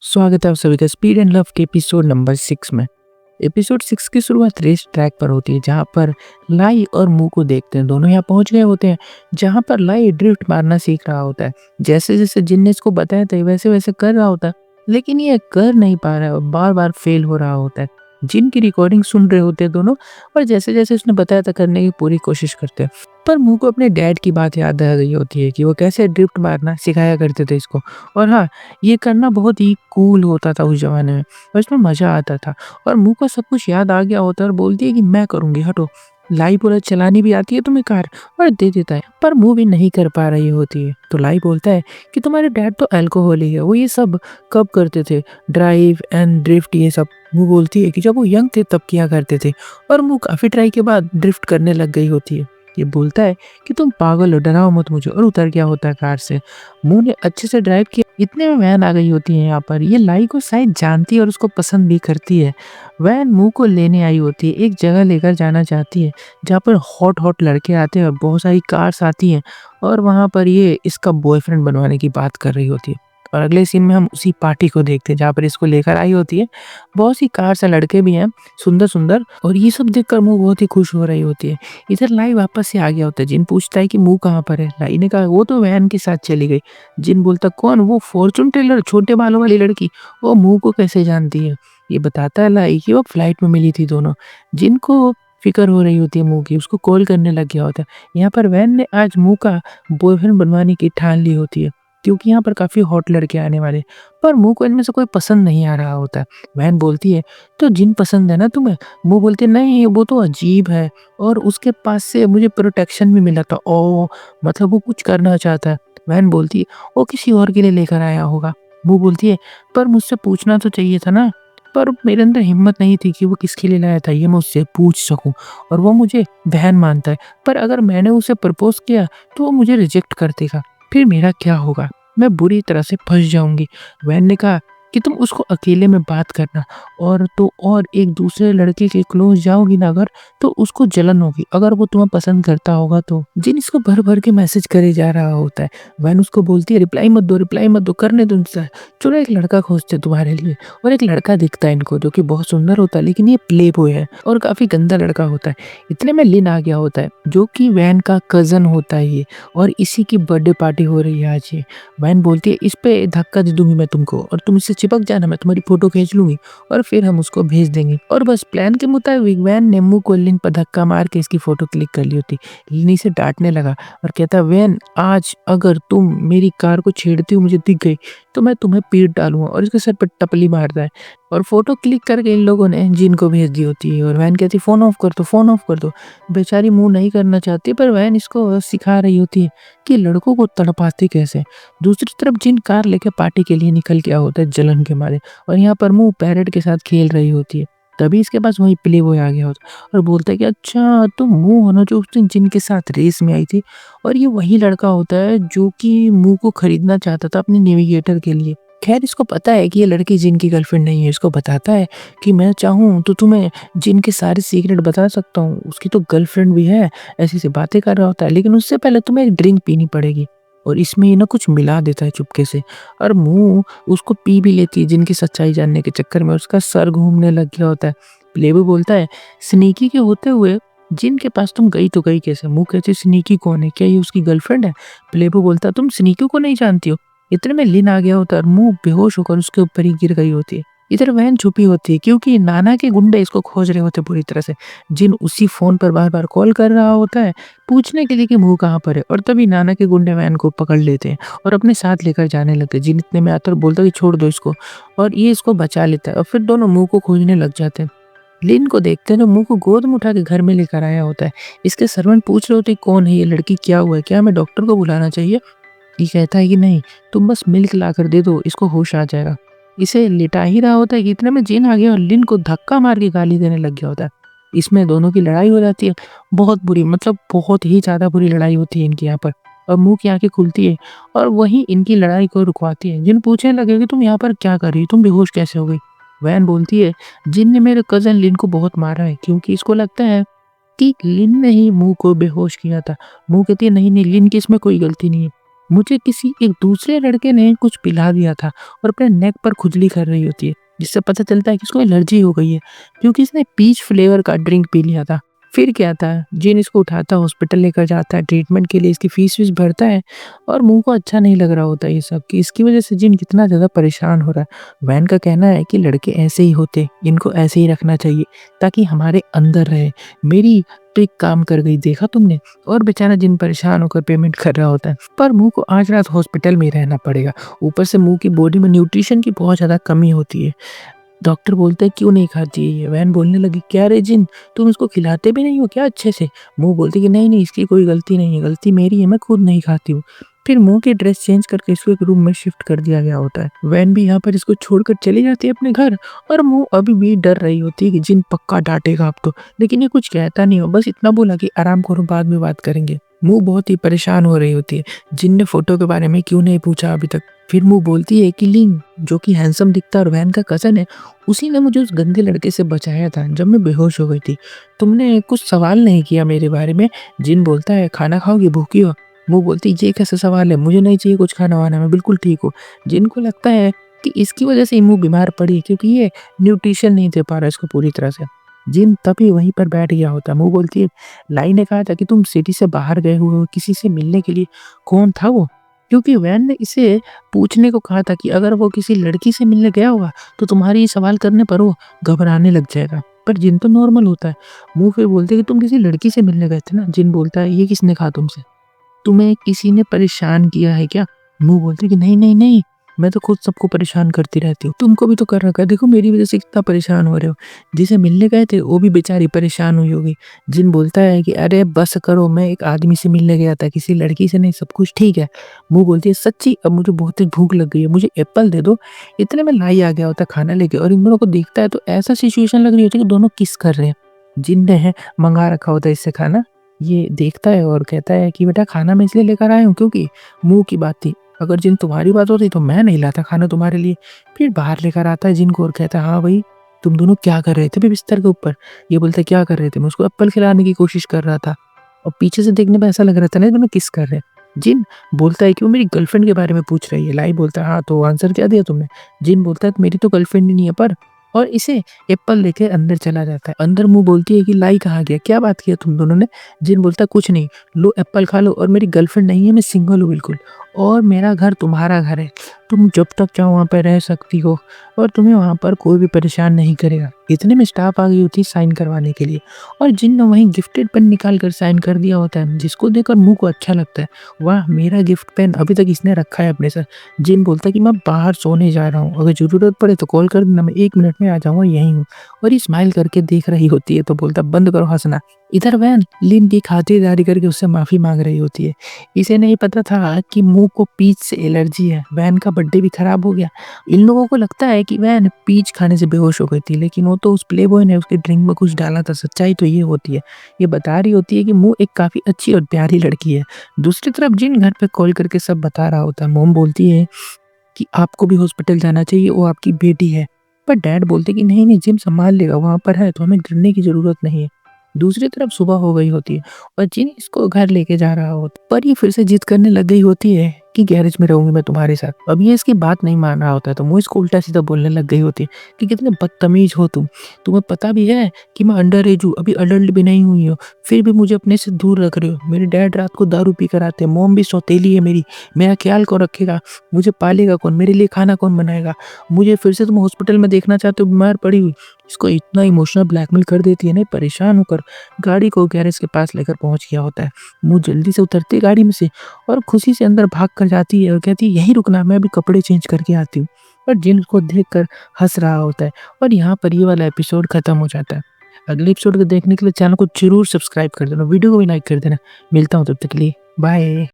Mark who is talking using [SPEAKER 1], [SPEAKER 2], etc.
[SPEAKER 1] स्वागत है आप सभी का स्पीड एंड लव के एपिसोड नंबर 6 में। एपिसोड 6 की शुरुआत रेस ट्रैक पर होती है, जहाँ पर लाई और मू को देखते हैं। दोनों यहाँ पहुंच गए होते हैं, जहाँ पर लाई ड्रिफ्ट मारना सीख रहा होता है। जैसे जैसे जिन ने इसको बताया था वैसे वैसे कर रहा होता है, लेकिन ये कर नहीं पा रहा है और बार बार फेल हो रहा होता है। जिन की रिकॉर्डिंग सुन रहे होते हैं दोनों, और जैसे जैसे उसने बताया था करने की पूरी कोशिश करते हैं। पर मू को अपने डैड की बात याद आ गई होती है कि वो कैसे ड्रिफ्ट मारना सिखाया करते थे इसको। और हाँ, ये करना बहुत ही कूल होता था उस ज़माने में, और इसमें मज़ा आता था। और मुँह को सब कुछ याद आ गया होता है और बोलती है कि मैं करूँगी, हटो। लाई बोला चलानी भी आती है तुम्हें कार, और दे देता है, पर मुँह भी नहीं कर पा रही होती है। तो लाई बोलता है कि तुम्हारे डैड तो अल्कोहलिक है, वो ये सब कब करते थे, ड्राइव एंड ड्रिफ्ट ये सब। मुँह बोलती है कि जब वो यंग थे तब किया करते थे, और मुँह काफ़ी ट्राई के बाद ड्रिफ्ट करने लग गई होती है। ये बोलता है कि तुम पागल हो, डराओ मत मुझे, और उतर गया होता है कार से। मुँह ने अच्छे से ड्राइव किया, इतने में वैन आ गई होती है यहाँ पर। ये लाई को शायद जानती है और उसको पसंद भी करती है। वैन मुँह को लेने आई होती है, एक जगह लेकर जाना चाहती है जहाँ पर हॉट हॉट लड़के आते हैं और बहुत सारी कार्स आती हैं, और वहाँ पर ये इसका बॉयफ्रेंड बनवाने की बात कर रही होती है। और अगले सीन में हम उसी पार्टी को देखते हैं जहाँ पर इसको लेकर आई होती है। बहुत सी कार्स हैं, लड़के भी हैं, सुंदर-सुंदर, और ये सब देखकर मुँह बहुत ही खुश हो रही होती है। इधर लाई वापस से आ गया होता है। जिन पूछता है कि मुँह कहाँ पर है? लाई ने कहा वो तो वैन के साथ चली गई। जिन बोलता कौन? वो फॉर्च्यून टेलर, छोटे बालों वाली लड़की। वो मुँह को कैसे जानती है? ये बताता है लाई कि वो फ्लाइट में मिली थी दोनों। जिन को फ़िक्र हो रही होती है मुँह की, उसको कॉल करने लग गया होता है। यहाँ पर वैन ने आज मुँह का बॉयफ्रेंड बनवाने की ठान ली होती है, क्योंकि यहाँ पर काफ़ी हॉट लड़के आने वाले हैं। पर मुँह को इनमें से कोई पसंद नहीं आ रहा होता है। वैन बोलती है, तो जिन पसंद है ना तुम्हें? मुँह बोलती है, नहीं वो तो अजीब है, और उसके पास से मुझे प्रोटेक्शन भी मिला था। ओह! मतलब वो कुछ करना चाहता है। बहन बोलती है, वो किसी और के लिए लेकर आया होगा। वो बोलती है, पर मुझसे पूछना तो चाहिए था ना। पर मेरे अंदर हिम्मत नहीं थी कि वो किसके लिए लाया था ये मैं उससे पूछ सकूँ, और वो मुझे बहन मानता है। पर अगर मैंने उसे प्रपोज़ किया तो वो मुझे रिजेक्ट कर देगा। फिर मेरा क्या होगा? मैं बुरी तरह से फँस जाऊँगी। बहन ने कहा कि तुम उसको अकेले में बात करना, और तो और एक दूसरे लड़के के क्लोज़ जाओगी ना अगर, तो उसको जलन होगी, अगर वो तुम्हें पसंद करता होगा तो। जिन इसको भर-भर के मैसेज करे जा रहा होता है। वैन उसको बोलती है, रिप्लाई मत दो, करने दो इंतज़ार। चलो एक लड़का खोजते हैं तुम्हारे लिए। और एक लड़का दिखता है इनको जो कि बहुत सुंदर होता है, लेकिन ये प्लेबॉय है और काफ़ी गंदा लड़का होता है। इतने में लिन आ गया होता है, जो कि वैन का कज़न होता है ये, और इसी की बर्थडे पार्टी हो रही है आज ये। वैन बोलती है, इस पे धक्का दे दूँगी मैं तुमको, और तुम इससे चिपक जाना, मैं तुम्हारी फ़ोटो खींच लूँगी, और फिर हम उसको भेज देंगे। और बस प्लान के मुताबिक वैन ने मुँह को लिन पर धक्का मार के इसकी फ़ोटो क्लिक कर ली होती। लिन इसे डाँटने लगा और कहता, वैन आज अगर तुम मेरी कार को छेड़ती हुई मुझे दिख गई, तो मैं तुम्हें पीट डालूँगा, और इसके सर पे टपली मारता है। और फ़ोटो क्लिक करके इन लोगों ने जिन को भेज दी होती है, और वैन कहती है, फ़ोन ऑफ कर दो, फ़ोन ऑफ कर दो। बेचारी मुँह नहीं करना चाहती, पर वैन इसको सिखा रही होती है कि लड़कों को तड़पाते कैसे। दूसरी तरफ जिन कार लेके पार्टी के लिए निकल गया होता है जलन के मारे, और यहाँ पर मुँह पैरेट के साथ खेल रही होती है। तभी इसके पास वही प्लेबॉय आ गया होता है और बोलता है कि अच्छा तुम मुँह हो ना, जो उस दिन जिन के साथ रेस में आई थी। और ये वही लड़का होता है जो कि मुँह को खरीदना चाहता था अपने नेविगेटर के लिए। खैर इसको पता है कि ये लड़की जिन की गर्लफ्रेंड नहीं है। इसको बताता है कि मैं चाहूँ तो तुम्हें जिन के सारे सीक्रेट बता सकता हूँ, उसकी तो गर्लफ्रेंड भी है। ऐसी-ऐसी बातें कर रहा होता है, लेकिन उससे पहले तुम्हें एक ड्रिंक पीनी पड़ेगी। और इसमें ये ना कुछ मिला देता है चुपके से, और मुँह उसको पी भी लेती है जिनकी सच्चाई जानने के चक्कर में। उसका सर घूमने लग गया होता है। प्लेबॉय बोलता है, स्नीकी के होते हुए जिन के पास तुम गई तो गई कैसे? मुँह कहती है, स्नीकी कौन है? क्या ये उसकी गर्लफ्रेंड है? प्लेबॉय बोलता है, तुम स्नीकी को नहीं जानती हो? इतने में लिन आ गया होता है और मुँह बेहोश होकर उसके ऊपर ही गिर गई होती है। इधर वैन छुपी होती है, क्योंकि नाना के गुंडे इसको खोज रहे होते हैं पूरी तरह से। जिन उसी फ़ोन पर बार-बार कॉल कर रहा होता है, पूछने के लिए कि मुँह कहाँ पर है, और तभी नाना के गुंडे वैन को पकड़ लेते हैं और अपने साथ लेकर जाने लगते हैं। जिन इतने में आता है और बोलता है कि छोड़ दो इसको, और ये इसको बचा लेता है, और फिर दोनों मुँह को खोजने लग जाते हैं। लिन को देखते हैं तो मुँह को गोद में उठा के घर में लेकर आया होता है। इसके सर्वेंट पूछ रहे होते हैं, कौन है ये लड़की, क्या हुआ है? क्या हमें डॉक्टर को बुलाना चाहिए? ये कहता है कि नहीं, तुम बस मिल्क लाकर दे दो, इसको होश आ जाएगा। इसे लिटा ही रहा होता है कि इतने में जिन आ गया और लिन को धक्का मार के गाली देने लग गया होता है। इसमें दोनों की लड़ाई हो जाती है, बहुत बुरी, मतलब बहुत ही ज़्यादा बुरी लड़ाई होती है इनकी यहाँ पर। और मुँह की आँखें खुलती है और वही इनकी लड़ाई को रुकवाती है। जिन पूछने लगे कि तुम यहाँ पर क्या कर रही हो? तुम बेहोश कैसे हो गई? वैन बोलती है, जिन ने मेरे कज़न लिन को बहुत मारा है, क्योंकि इसको लगता है कि लिन ने ही मुँह को बेहोश किया था। मुँह कहती है, नहीं, नहीं, लिन की इसमें कोई गलती नहीं है। मुझे किसी एक दूसरे लड़के ने कुछ पिला दिया था और अपने नेक पर खुजली कर रही होती है, जिससे पता चलता है कि इसको एलर्जी हो गई है क्योंकि इसने पीच फ्लेवर का ड्रिंक पी लिया था। फिर क्या था, जिन इसको उठाता है, हॉस्पिटल लेकर जाता है ट्रीटमेंट के लिए, इसकी फीस-वीस भरता है और मुँह को अच्छा नहीं लग रहा होता ये सब कि इसकी वज़ह से जिन कितना ज़्यादा परेशान हो रहा है। वैन का कहना है कि लड़के ऐसे ही होते, इनको ऐसे ही रखना चाहिए ताकि हमारे अंदर रहे। मेरी ट्रिक काम कर गई, देखा तुमने? और बेचारा जिन परेशान होकर पेमेंट कर रहा होता है, पर मुँह को आज रात हॉस्पिटल में ही रहना पड़ेगा। ऊपर से मुँह की बॉडी में न्यूट्रिशन की बहुत ज़्यादा कमी होती है। डॉक्टर बोलते हैं क्यों नहीं खाती है ये? वैन बोलने लगी क्या रे जिन, तुम इसको खिलाते भी नहीं हो क्या अच्छे से? मुँह बोलती कि नहीं, नहीं इसकी कोई गलती नहीं है, गलती मेरी है, मैं खुद नहीं खाती हूँ। फिर मुँह की ड्रेस चेंज करके इसको एक रूम में शिफ्ट कर दिया गया होता है। वैन भी यहाँ पर इसको छोड़कर चली जाती है अपने घर और मुँह अभी भी डर रही होती है कि जिन पक्का डाँटेगा अब तो। लेकिन ये कुछ कहता नहीं हो, बस इतना बोला कि आराम करो बाद में बात करेंगे। मुँह बहुत ही परेशान हो रही होती है, जिन ने फ़ोटो के बारे में क्यों नहीं पूछा अभी तक। फिर मुँह बोलती है कि लिंग जो कि हैंडसम दिखता है और वैन का कज़न है, उसी ने मुझे उस गंदे लड़के से बचाया था जब मैं बेहोश हो गई थी। तुमने कुछ सवाल नहीं किया मेरे बारे में। जिन बोलता है खाना खाओगी, भूखी हो? वो बोलती ये कैसा सवाल है, मुझे नहीं चाहिए कुछ खाना-वाना, मैं बिल्कुल ठीक हूँ। जिन को लगता है कि इसकी वज़ह से इमू बीमार पड़ी क्योंकि ये न्यूट्रिशन नहीं दे पा रहा इसको पूरी तरह से। जिन तभी वहीं पर बैठ गया होता है। वो बोलती है लाई ने कहा था कि तुम सिटी से बाहर गए हुए हो किसी से मिलने के लिए, कौन था वो? क्योंकि वैन ने इसे पूछने को कहा था कि अगर वो किसी लड़की से मिलने गया होगा तो तुम्हारे ये सवाल करने पर वो घबराने लग जाएगा। पर जिन तो नॉर्मल होता है। मुँह फिर बोलते हैं कि तुम किसी लड़की से मिलने गए थे ना? जिन बोलता है ये किसने कहा तुमसे? तुम्हें किसी ने परेशान किया है क्या? मुँह बोलती है कि नहीं, नहीं, नहीं, मैं तो खुद सबको परेशान करती रहती हूँ। तुमको भी तो कर रखा है, देखो मेरी वज़ह से कितना परेशान हो रहे हो। जिसे मिलने गए थे वो भी बेचारी परेशान हुई होगी। जिन बोलता है कि अरे बस करो, मैं एक आदमी से मिलने गया था, किसी लड़की से नहीं, सब कुछ ठीक है। मुँह बोलती है सच्ची अब मुझे बहुत तेज़ भूख लग गई है, मुझे एप्पल दे दो। इतने में लाई आ गया होता है खाना लेके और इन दोनों को देखता है तो ऐसा सिचुएशन लग रही होती है कि दोनों किस कर रहे हैं। जिन ने है मँगा रखा होता है इससे खाना। ये देखता है और कहता है कि बेटा खाना मैं इसलिए लेकर आया हूँ क्योंकि मुँह की बात थी। अगर जिन तुम्हारी बात होती तो मैं नहीं लाता खाना तुम्हारे लिए। फिर बाहर लेकर आता है जिन को और कहता है हाँ भाई, तुम दोनों क्या कर रहे थे बे बिस्तर के ऊपर? ये बोलता है क्या कर रहे थे? मैं उसको एप्पल खिलाने की कोशिश कर रहा था। और पीछे से देखने में ऐसा लग रहा था ना ये दोनों किस कर रहे हैं। जिन बोलता है कि वो मेरी गर्लफ्रेंड के बारे में पूछ रही है। लाई बोलता है हाँ, तो आंसर क्या दिया तुमने? जिन बोलता है मेरी तो गर्लफ्रेंड ही नहीं है पर, और इसे एप्पल लेके अंदर चला जाता है। अंदर मुँह बोलती है कि लाई कहाँ गया? क्या बात किया तुम दोनों ने? जिन बोलता है कुछ नहीं, लो एप्पल खा लो और मेरी गर्लफ्रेंड नहीं है, मैं सिंगल हूँ बिल्कुल और मेरा घर तुम्हारा घर है। तुम जब तक चाहो वहाँ पे रह सकती हो और तुम्हें वहाँ पर कोई भी परेशान नहीं करेगा। इतने में स्टाफ आ गई होती है साइन करवाने के लिए और जिन ने वहीं गिफ्टेड पेन निकाल कर साइन कर दिया होता है, जिसको देखकर मुँह को अच्छा लगता है। वाह! मेरा गिफ्ट पेन अभी तक इसने रखा है अपने साथ। जिन बोलता है कि मैं बाहर सोने जा रहा हूँ, अगर ज़रूरत पड़े तो कॉल कर देना, मैं 1 मिनट में आ जाऊँगा, यहीं हूँ। और ये स्माइल करके देख रही होती है तो बोलता है बंद करो हँसना। इधर वैन लिन की खातिरदारी करके उससे माफ़ी माँग रही होती है। इसे नहीं पता था कि मुँह को पीच से एलर्जी है। वैन का बर्थडे भी खराब हो गया। इन लोगों को लगता है कि वैन पीच खाने से बेहोश हो गई थी, लेकिन वो तो उस प्लेबॉय ने उसके ड्रिंक में कुछ डाला था, सच्चाई तो ये होती है। ये बता रही होती है कि मुँह एक काफ़ी अच्छी और प्यारी लड़की है। दूसरी तरफ जिन घर पे कॉल करके सब बता रहा होता है, मॉम बोलती है कि आपको भी हॉस्पिटल जाना चाहिए, वो आपकी बेटी है। पर डैड बोलते कि नहीं, नहीं जिम सँभाल लेगा, वहाँ पर है तो हमें डरने की ज़रूरत नहीं है। दूसरी तरफ सुबह हो गई होती है और जिन इसको घर लेके जा रहा होता है, पर ये फिर से जिद करने लग गई होती है कि गैरेज में रहूँगी मैं तुम्हारे साथ। अब ये इसकी बात नहीं मान रहा होता है तो वो इसको उल्टा-सीधा बोलने लग गई होती है कि कितने बदतमीज़ हो तुम। तुम्हें पता भी है कि मैं अंडर एज हूँ, अभी अडल्ट भी नहीं हुई हूँ, फिर भी मुझे अपने से दूर रख रहे हो। मेरे डैड रात को दारू पी कर आते हैं, मॉम भी सौतेली है मेरी, मेरा ख़्याल कौन रखेगा? मुझे पालेगा कौन? मेरे लिए खाना कौन बनाएगा? मुझे फिर से तुम हॉस्पिटल में देखना चाहते हो बीमार पड़ी हुई। इसको इतना इमोशनल ब्लैकमेल कर देती है ना, परेशान होकर गाड़ी को गैरेज के पास लेकर पहुँच गया होता है। वो जल्दी से उतरती है गाड़ी में से और खुशी से अंदर भाग कर जाती है और कहती है यहीं रुकना, मैं अभी कपड़े चेंज करके आती हूँ। और जिन उसको देखकर हँस रहा होता है और यहाँ पर ये वाला एपिसोड खत्म हो जाता है। अगले एपिसोड को देखने के लिए चैनल को ज़रूर सब्सक्राइब कर देना, वीडियो को भी लाइक कर देना। मिलता हूँ तब तक के लिए, बाय।